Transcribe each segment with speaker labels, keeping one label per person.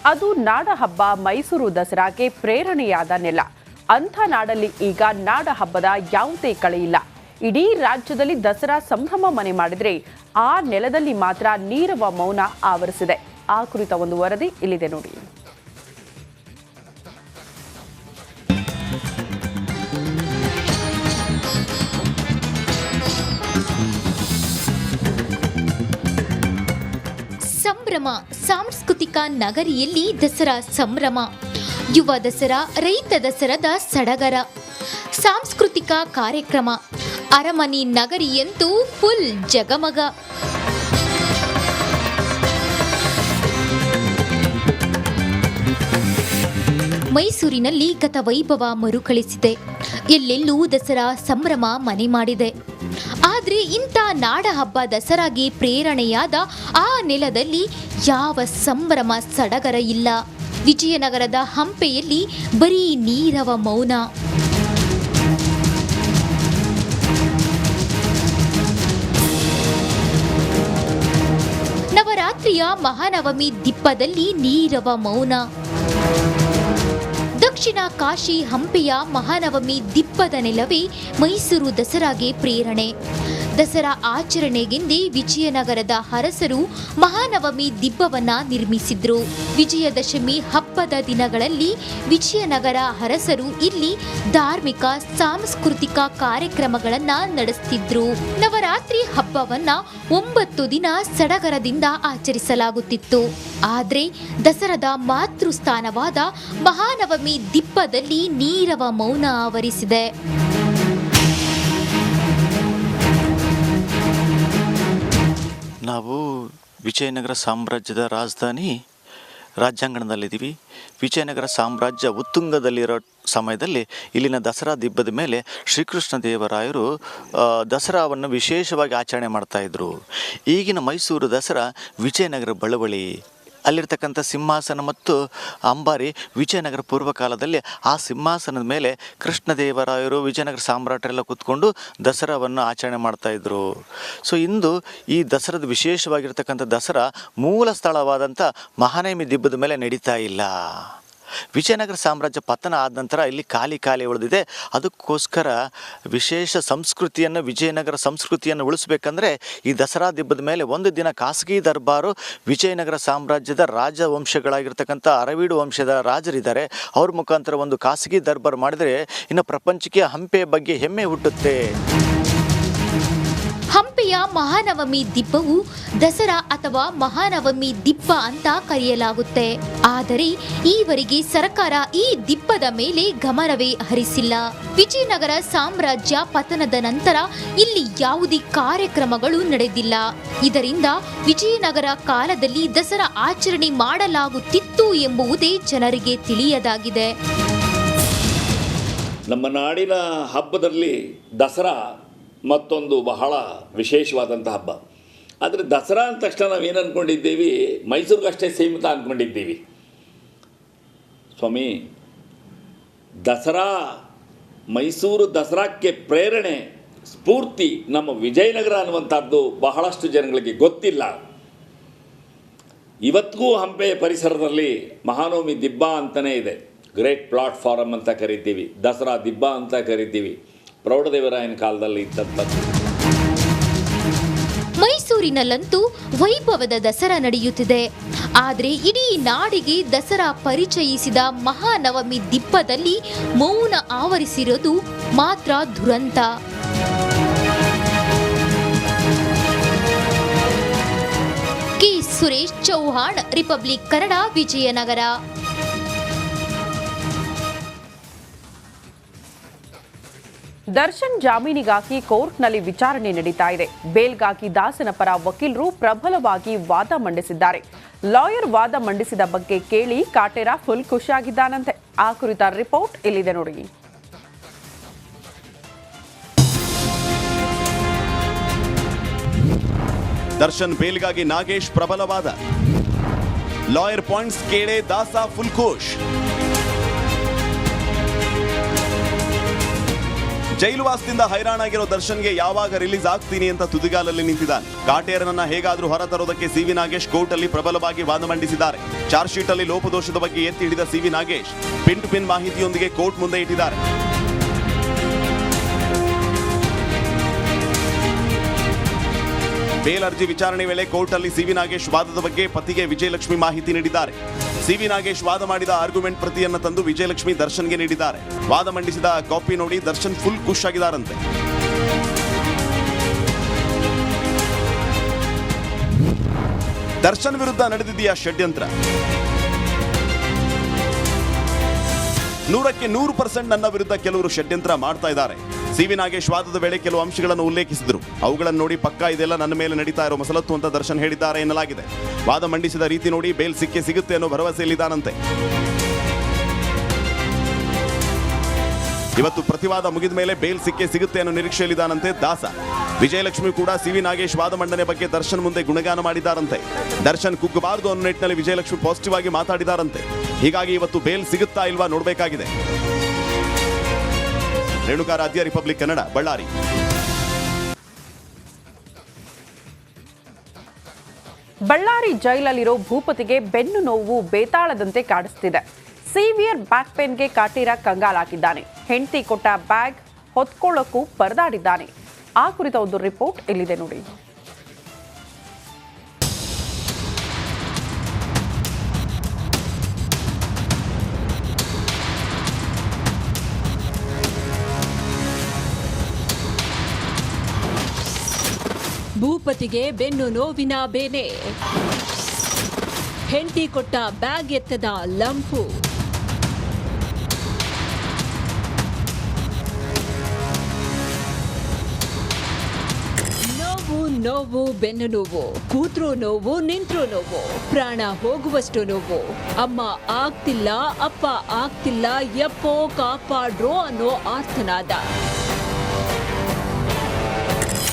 Speaker 1: ಅದು ನಾಡ ಹಬ್ಬ ಮೈಸೂರು ದಸರಾಗೆ ಪ್ರೇರಣೆಯಾದ ನೆಲ. ಅಂಥ ನಾಡಲ್ಲಿ ಈಗ ನಾಡ ಹಬ್ಬದ ಯಾವುದೇ ಕಳೆಯಿಲ್ಲ. ಇಡೀ ರಾಜ್ಯದಲ್ಲಿ ದಸರಾ ಸಂಭ್ರಮ ಮನೆ ಮಾಡಿದ್ರೆ ಆ ನೆಲದಲ್ಲಿ ಮಾತ್ರ ನೀರವ ಮೌನ ಆವರಿಸಿದೆ. ಆ ಕುರಿತ ಒಂದು ವರದಿ ಇಲ್ಲಿದೆ ನೋಡಿ.
Speaker 2: ಸಂಭ್ರಮ. ಸಾಂಸ್ಕೃತಿಕ ನಗರಿಯಲ್ಲಿ ದಸರಾ ಸಂಭ್ರಮ. ಯುವ ದಸರಾ, ರೈತ ದಸರಾದ ಸಡಗರ, ಸಾಂಸ್ಕೃತಿಕ ಕಾರ್ಯಕ್ರಮ. ಅರಮನೆ ನಗರಿಯಂತೂ ಫುಲ್ ಜಗಮಗ. ಮೈಸೂರಿನಲ್ಲಿ ಗತ ವೈಭವ ಮರುಕಳಿಸಿದೆ. ಎಲ್ಲೆಲ್ಲೂ ದಸರಾ ಸಂಭ್ರಮ ಮನೆ ಮಾಡಿದೆ. ಆದರೆ ಇಂಥ ನಾಡ ಹಬ್ಬ ದಸರಾಗೆ ಪ್ರೇರಣೆಯಾದ ಆ ನೆಲದಲ್ಲಿ ಯಾವ ಸಂಭ್ರಮ ಸಡಗರ ಇಲ್ಲ. ವಿಜಯನಗರದ ಹಂಪೆಯಲ್ಲಿ ಬರೀ ನೀರವ ಮೌನ. ನವರಾತ್ರಿಯ ಮಹಾನವಮಿ ದಿಬ್ಬದಲ್ಲಿ ನೀರವ ಮೌನ. ದಕ್ಷಿಣ ಕಾಶಿ ಹಂಪೆಯ ಮಹಾನವಮಿ ದಿಬ್ಬದ ನೆಲವೇ ಮೈಸೂರು ದಸರಾಗೆ ಪ್ರೇರಣೆ. ದಸರಾ ಆಚರಣೆಗೆಂದೇ ವಿಜಯನಗರದ ಅರಸರು ಮಹಾನವಮಿ ದಿಬ್ಬವನ್ನ ನಿರ್ಮಿಸಿದ್ರು. ವಿಜಯದಶಮಿ ಹಬ್ಬದ ದಿನಗಳಲ್ಲಿ ವಿಜಯನಗರ ಅರಸರು ಇಲ್ಲಿ ಧಾರ್ಮಿಕ ಸಾಂಸ್ಕೃತಿಕ ಕಾರ್ಯಕ್ರಮಗಳನ್ನ ನಡೆಸುತ್ತಿದ್ರು. ನವರಾತ್ರಿ ಹಬ್ಬವನ್ನ 9 ದಿನ ಸಡಗರದಿಂದ ಆಚರಿಸಲಾಗುತ್ತಿತ್ತು. ಆದ್ರೆ ದಸರಾದ ಮಾತೃಸ್ಥಾನವಾದ ಮಹಾನವಮಿ ದಿಬ್ಬದಲ್ಲಿ ನೀರವ ಮೌನ ಆವರಿಸಿದೆ.
Speaker 3: ನಾವು ವಿಜಯನಗರ ಸಾಮ್ರಾಜ್ಯದ ರಾಜಧಾನಿ ರಾಜ್ಯಾಂಗಣದಲ್ಲಿದ್ದೀವಿ. ವಿಜಯನಗರ ಸಾಮ್ರಾಜ್ಯ ಉತ್ತುಂಗದಲ್ಲಿರೋ ಸಮಯದಲ್ಲಿ ಇಲ್ಲಿನ ದಸರಾ ದಿಬ್ಬದ ಮೇಲೆ ಶ್ರೀಕೃಷ್ಣ ದೇವರಾಯರು ದಸರಾವನ್ನು ವಿಶೇಷವಾಗಿ ಆಚರಣೆ ಮಾಡ್ತಾಯಿದ್ರು. ಈಗಿನ ಮೈಸೂರು ದಸರಾ ವಿಜಯನಗರ ಬಳುವಳಿ. ಅಲ್ಲಿರ್ತಕ್ಕಂಥ ಸಿಂಹಾಸನ ಮತ್ತು ಅಂಬಾರಿ ವಿಜಯನಗರ ಪೂರ್ವಕಾಲದಲ್ಲಿ ಆ ಸಿಂಹಾಸನದ ಮೇಲೆ ಕೃಷ್ಣದೇವರಾಯರು ವಿಜಯನಗರ ಸಾಮ್ರಾಟರೆಲ್ಲ ಕೂತ್ಕೊಂಡು ದಸರಾವನ್ನು ಆಚರಣೆ ಮಾಡ್ತಾಯಿದ್ರು. ಸೊ ಇಂದು ಈ ದಸರಾದ ವಿಶೇಷವಾಗಿರ್ತಕ್ಕಂಥ ದಸರಾ ಮೂಲ ಸ್ಥಳವಾದಂಥ ಮಹಾನವಮಿ ದಿಬ್ಬದ ಮೇಲೆ ನಡೀತಾ ಇಲ್ಲ. ವಿಜಯನಗರ ಸಾಮ್ರಾಜ್ಯ ಪತನ ಆದ ನಂತರ ಇಲ್ಲಿ ಖಾಲಿ ಉಳಿದಿದೆ. ಅದಕ್ಕೋಸ್ಕರ ವಿಶೇಷ ಸಂಸ್ಕೃತಿಯನ್ನು, ವಿಜಯನಗರ ಸಂಸ್ಕೃತಿಯನ್ನು ಉಳಿಸ್ಬೇಕಂದ್ರೆ ಈ ದಸರಾ ದಿಬ್ಬದ ಮೇಲೆ ಒಂದು ದಿನ ಖಾಸಗಿ ದರ್ಬಾರು ವಿಜಯನಗರ ಸಾಮ್ರಾಜ್ಯದ ರಾಜವಂಶಗಳಾಗಿರ್ತಕ್ಕಂಥ ಅರವೀಡು ವಂಶದ ರಾಜರಿದ್ದಾರೆ, ಅವ್ರ ಮುಖಾಂತರ ಒಂದು ಖಾಸಗಿ ದರ್ಬಾರು ಮಾಡಿದರೆ ಇನ್ನು ಪ್ರಪಂಚಕ್ಕೆ ಹಂಪೆಯ ಬಗ್ಗೆ ಹೆಮ್ಮೆ ಹುಟ್ಟುತ್ತೆ.
Speaker 2: ಹಂಪೆಯ ಮಹಾನವಮಿ ದಿಬ್ಬವು ದಸರಾ ಅಥವಾ ಮಹಾನವಮಿ ದಿಬ್ಬ ಅಂತ ಕರೆಯಲಾಗುತ್ತೆ. ಆದರೆ ಈವರೆಗೆ ಸರ್ಕಾರ ಈ ದಿಬ್ಬದ ಮೇಲೆ ಗಮನವೇ ಹರಿಸಿಲ್ಲ. ವಿಜಯನಗರ ಸಾಮ್ರಾಜ್ಯ ಪತನದ ನಂತರ ಇಲ್ಲಿ ಯಾವುದೇ ಕಾರ್ಯಕ್ರಮಗಳು ನಡೆದಿಲ್ಲ. ಇದರಿಂದ ವಿಜಯನಗರ ಕಾಲದಲ್ಲಿ ದಸರಾ ಆಚರಣೆ ಮಾಡಲಾಗುತ್ತಿತ್ತು ಎಂಬುದೇ ಜನರಿಗೆ ತಿಳಿಯದಾಗಿದೆ.
Speaker 4: ನಮ್ಮ ನಾಡಿನ ಹಬ್ಬದಲ್ಲಿ ದಸರಾ ಮತ್ತೊಂದು ಬಹಳ ವಿಶೇಷವಾದಂಥ ಹಬ್ಬ. ಆದರೆ ದಸರಾ ಅಂದ ತಕ್ಷಣ ನಾವೇನು ಅಂದ್ಕೊಂಡಿದ್ದೀವಿ, ಮೈಸೂರಿಗಷ್ಟೇ ಸೀಮಿತ ಅಂದ್ಕೊಂಡಿದ್ದೀವಿ. ಸ್ವಾಮಿ, ದಸರಾ, ಮೈಸೂರು ದಸರಾಕ್ಕೆ ಪ್ರೇರಣೆ, ಸ್ಫೂರ್ತಿ ನಮ್ಮ ವಿಜಯನಗರ ಅನ್ನುವಂಥದ್ದು ಬಹಳಷ್ಟು ಜನಗಳಿಗೆ ಗೊತ್ತಿಲ್ಲ. ಇವತ್ತಿಗೂ ಹಂಪೆಯ ಪರಿಸರದಲ್ಲಿ ಮಹಾನವಮಿ ದಿಬ್ಬ ಅಂತಲೇ ಇದೆ. ಗ್ರೇಟ್ ಪ್ಲಾಟ್ಫಾರಮ್ ಅಂತ ಕರಿತೀವಿ, ದಸರಾ ದಿಬ್ಬ ಅಂತ ಕರಿತೀವಿ. ಪ್ರೌಢದೇವರಾಯನ ಕಾಲದಲ್ಲಿ ಇದ್ದಂಥದ್ದು.
Speaker 2: ಮೈಸೂರಿನಲ್ಲಂತೂ ವೈಭವದ ದಸರಾ ನಡೆಯುತ್ತಿದೆ. ಆದರೆ ಇಡೀ ನಾಡಿಗೆ ದಸರಾ ಪರಿಚಯಿಸಿದ ಮಹಾನವಮಿ ದಿಬ್ಬದಲ್ಲಿ ಮೌನ ಆವರಿಸಿರೋದು ಮಾತ್ರ ದುರಂತ. ಕೆ. ಸುರೇಶ್ ಚೌಹಾಣ್, ರಿಪಬ್ಲಿಕ್ ಕನ್ನಡ, ವಿಜಯನಗರ.
Speaker 1: ದರ್ಶನ್ ಜಾಮೀನಿಗಾಗಿ ಕೋರ್ಟ್ನಲ್ಲಿ ವಿಚಾರಣೆ ನಡೀತಾ ಇದೆ. ಬೇಲ್ಗಾಗಿ ದಾಸನ ಪರ ವಕೀಲರು ಪ್ರಬಲವಾಗಿ ವಾದ ಮಂಡಿಸಿದ್ದಾರೆ. ಲಾಯರ್ ವಾದ ಮಂಡಿಸಿದ ಬಗ್ಗೆ ಕೇಳಿ ಕಾಟೇರ ಫುಲ್ ಖುಷಿಯಾಗಿದ್ದಾನಂತೆ. ಆ ಕುರಿತ ರಿಪೋರ್ಟ್ ಇಲ್ಲಿದೆ ನೋಡಿ.
Speaker 5: ದರ್ಶನ್ ಬೇಲ್ಗಾಗಿ ನಾಗೇಶ್ ಪ್ರಬಲವಾದ. ಲಾಯರ್ ಪಾಯಿಂಟ್ಸ್ ಕೇಳೆ ದಾಸ ಫುಲ್ ಖುಷ್. ಜೈಲುವಾಸದಿಂದ ಹೈರಾಣಾಗಿರೋ ದರ್ಶನ್ಗೆ ಯಾವಾಗ ರಿಲೀಸ್ ಆಗ್ತೀನಿ ಅಂತ ತುದಿಗಾಲಲ್ಲಿ ನಿಂತಿದ್ದಾನೆ. ಕಾಟೇರನನ್ನ ಹೇಗಾದ್ರೂ ಹೊರತರೋದಕ್ಕೆ ಸಿವಿ ನಾಗೇಶ್ ಕೋರ್ಟ್ ಅಲ್ಲಿ ಪ್ರಬಲವಾಗಿ ವಾದ ಮಂಡಿಸಿದ್ದಾರೆ. ಚಾರ್ಜ್ ಶೀಟ್ ಅಲ್ಲಿ ಲೋಪದೋಷದ ಬಗ್ಗೆ ಎತ್ತಿ ಹಿಡಿದ C V Nagesh pin to pin ಮಾಹಿತಿಯೊಂದಿಗೆ ಕೋರ್ಟ್ ಮುಂದೆ ಇಟ್ಟಿದ್ದಾರೆ. ಬೇಲ್ ಅರ್ಜಿ ವಿಚಾರಣೆ ವೇಳೆ ಕೋರ್ಟ್ ಅಲ್ಲಿ ಸಿವಿ ನಾಗೇಶ್ ವಾದದ ಬಗ್ಗೆ ಪತಿಗೆ ವಿಜಯಲಕ್ಷ್ಮಿ ಮಾಹಿತಿ ನೀಡಿದ್ದಾರೆ. ಸಿವಿ ನಾಗೇಶ್ ವಾದ ಮಾಡಿದ ಆರ್ಗ್ಯುಮೆಂಟ್ ಪ್ರತಿಯನ್ನ ತಂದು ವಿಜಯಲಕ್ಷ್ಮಿ ದರ್ಶನ್ಗೆ ನೀಡಿದ್ದಾರೆ. ವಾದ ಮಂಡಿಸಿದ ಕಾಪಿ ನೋಡಿ ದರ್ಶನ್ ಫುಲ್ ಖುಷ್ ಆಗಿದ್ದಾರಂತೆ. ದರ್ಶನ್ ವಿರುದ್ಧ ನಡೆದಿದೆಯಾ ಷಡ್ಯಂತ್ರ? 100% ನನ್ನ ವಿರುದ್ಧ ಕೆಲವರು ಷಡ್ಯಂತ್ರ ಮಾಡ್ತಾ ಇದ್ದಾರೆ. ಸಿವಿ ನಾಗೇಶ್ ವಾದದ ವೇಳೆ ಕೆಲವು ಅಂಶಗಳನ್ನು ಉಲ್ಲೇಖಿಸಿದ್ರು. ಅವುಗಳನ್ನು ನೋಡಿ ಪಕ್ಕಾ ಇದೆಲ್ಲ ನನ್ನ ಮೇಲೆ ನಡೀತಾ ಇರೋ ಮಸಲತ್ತು ಅಂತ ದರ್ಶನ್ ಹೇಳಿದ್ದಾರೆ ಎನ್ನಲಾಗಿದೆ. ವಾದ ಮಂಡಿಸಿದ ರೀತಿ ನೋಡಿ ಬೇಲ್ ಸಿಗುತ್ತೆ ಅನ್ನೋ ಭರವಸೆಯಲ್ಲಿದ್ದಾನಂತೆ. ಇವತ್ತು ಪ್ರತಿವಾದ ಮುಗಿದ ಮೇಲೆ ಬೇಲ್ ಸಿಗುತ್ತೆ ಅನ್ನೋ ನಿರೀಕ್ಷೆಯಲ್ಲಿದ್ದಾನಂತೆ ದಾಸ. ವಿಜಯಲಕ್ಷ್ಮಿ ಕೂಡ ಸಿವಿ ನಾಗೇಶ್ ವಾದ ಮಂಡನೆ ಬಗ್ಗೆ ದರ್ಶನ್ ಮುಂದೆ ಗುಣಗಾನ ಮಾಡಿದ್ದಾರಂತೆ. ದರ್ಶನ್ ಕುಗ್ಗಬಾರದು ಅನ್ನೋ ನಿಟ್ಟಿನಲ್ಲಿ ವಿಜಯಲಕ್ಷ್ಮಿ ಪಾಸಿಟಿವ್ ಆಗಿ ಮಾತಾಡಿದಾರಂತೆ. ಹೀಗಾಗಿ ಇವತ್ತು ಬೇಲ್ ಸಿಗುತ್ತಾ ಇಲ್ವಾ ನೋಡಬೇಕಾಗಿದೆ. ರೇಣುಕಾ ರಾಧ್ಯ, ರಿಪಬ್ಲಿಕ್ ಕನ್ನಡ, ಬಳ್ಳಾರಿ.
Speaker 1: ಬಳ್ಳಾರಿ ಜೈಲಲ್ಲಿರೋ ಭೂಪತಿಗೆ ಬೆನ್ನು ನೋವು ಬೇತಾಳದಂತೆ ಕಾಡಿಸ್ತಿದೆ. Severe back ಪೇನ್ಗೆ ಕಾಟೀರ ಕಂಗಾಲಾಗಿದ್ದಾನೆ. ಹೆಂಡತಿ ಕೊಟ್ಟ ಬ್ಯಾಗ್ ಹೊತ್ಕೊಳ್ಳೋಕ್ಕೂ ಪರದಾಡಿದ್ದಾನೆ. ಆ ಕುರಿತ ಒಂದು ರಿಪೋರ್ಟ್ ಇಲ್ಲಿದೆ ನೋಡಿ.
Speaker 6: ಭೂಪತಿಗೆ ಬೆನ್ನು ನೋವಿನ ಬೇನೆ, ಹೆಂಡತಿ ಕೊಟ್ಟ ಬ್ಯಾಗ್ ಎತ್ತದ ಲಂಪು. ನೋವು ಬೆನ್ನು ನೋವು, ಕೂತ್ರೂ ನೋವು, ನಿಂತ್ರೂ ನೋವು, ಪ್ರಾಣ ಹೋಗುವಷ್ಟು ನೋವು. ಅಮ್ಮ ಆಗ್ತಿಲ್ಲ, ಅಪ್ಪ ಆಗ್ತಿಲ್ಲ, ಯಪ್ಪೋ ಕಾಪಾಡ್ರೋ ಅನ್ನೋ ಆರ್ತನಾದ.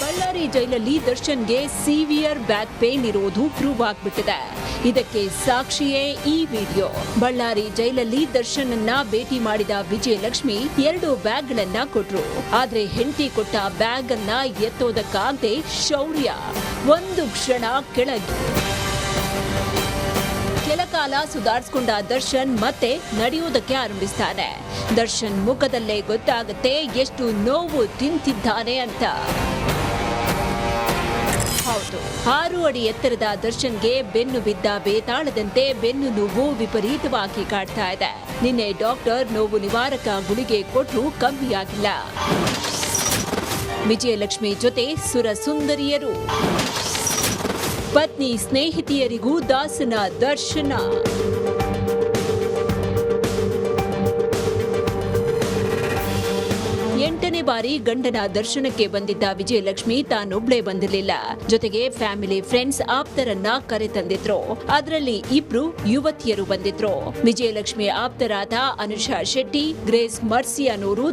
Speaker 6: ಬಳ್ಳಾರಿ ಜೈಲಲ್ಲಿ ದರ್ಶನ್ಗೆ ಸಿವಿಯರ್ ಬ್ಯಾಕ್ ಪೇನ್ ಇರೋದು ಪ್ರೂವ್ ಆಗ್ಬಿಟ್ಟಿದೆ. ಇದಕ್ಕೆ ಸಾಕ್ಷಿಯೇ ಈ ವಿಡಿಯೋ. ಬಳ್ಳಾರಿ ಜೈಲಲ್ಲಿ ದರ್ಶನ್ ಅನ್ನ ಭೇಟಿ ಮಾಡಿದ ವಿಜಯಲಕ್ಷ್ಮಿ 2 ಬ್ಯಾಗ್ಗಳನ್ನ ಕೊಟ್ರು. ಆದ್ರೆ ಹೆಂಡತಿ ಕೊಟ್ಟ ಬ್ಯಾಗ್ ಅನ್ನ ಎತ್ತೋದಕ್ಕಾಗದೆ ಶೌರ್ಯ ಒಂದು ಕ್ಷಣ ಕೆಳಗೆ. ಕೆಲ ಕಾಲ ಸುಧಾರಿಸಿಕೊಂಡ ದರ್ಶನ್ ಮತ್ತೆ ನಡೆಯೋದಕ್ಕೆ ಆರಂಭಿಸ್ತಾನೆ. ದರ್ಶನ್ ಮುಖದಲ್ಲೇ ಗೊತ್ತಾಗುತ್ತೆ ಎಷ್ಟು ನೋವು ತಿಂತಿದ್ದಾನೆ ಅಂತ. ಹೌದು, 6 ಅಡಿ ಎತ್ತರದ ದರ್ಶನ್ಗೆ ಬೆನ್ನು ಬಿದ್ದ ಬೇತಾಳದಂತೆ ಬೆನ್ನು ನೋವು ವಿಪರೀತವಾಗಿ ಕಾಡ್ತಾ ಇದೆ. ನಿನ್ನೆ ಡಾಕ್ಟರ್ ನೋವು ನಿವಾರಕ ಗುಳಿಗೆ ಕೊಟ್ಟರೂ ಕಮ್ಮಿಯಾಗಿಲ್ಲ. ವಿಜಯಲಕ್ಷ್ಮಿ ಜೊತೆ ಸುರಸುಂದರಿಯರು, ಪತ್ನಿ ಸ್ನೇಹಿತೆಯರಿಗೂ ದಾಸನ ದರ್ಶನ. 8ನೇ ಬಾರಿ ಗಂಡನ ದರ್ಶನಕ್ಕೆ ಬಂದಿದ್ದ ವಿಜಯಲಕ್ಷ್ಮಿ ತಾನೊಬ್ಳೇ ಬಂದಿರಲಿಲ್ಲ. ಜೊತೆಗೆ ಫ್ಯಾಮಿಲಿ, ಫ್ರೆಂಡ್ಸ್, ಆಪ್ತರನ್ನ ಕರೆತಂದಿದ್ರು. ಅದರಲ್ಲಿ 2 ಯುವತಿಯರು ಬಂದಿದ್ರು. ವಿಜಯಲಕ್ಷ್ಮಿ ಆಪ್ತರಾದ ಅನುಷಾ ಶೆಟ್ಟಿ, ಗ್ರೇಸ್ ಮರ್ಸಿ ಅನ್ನೋರು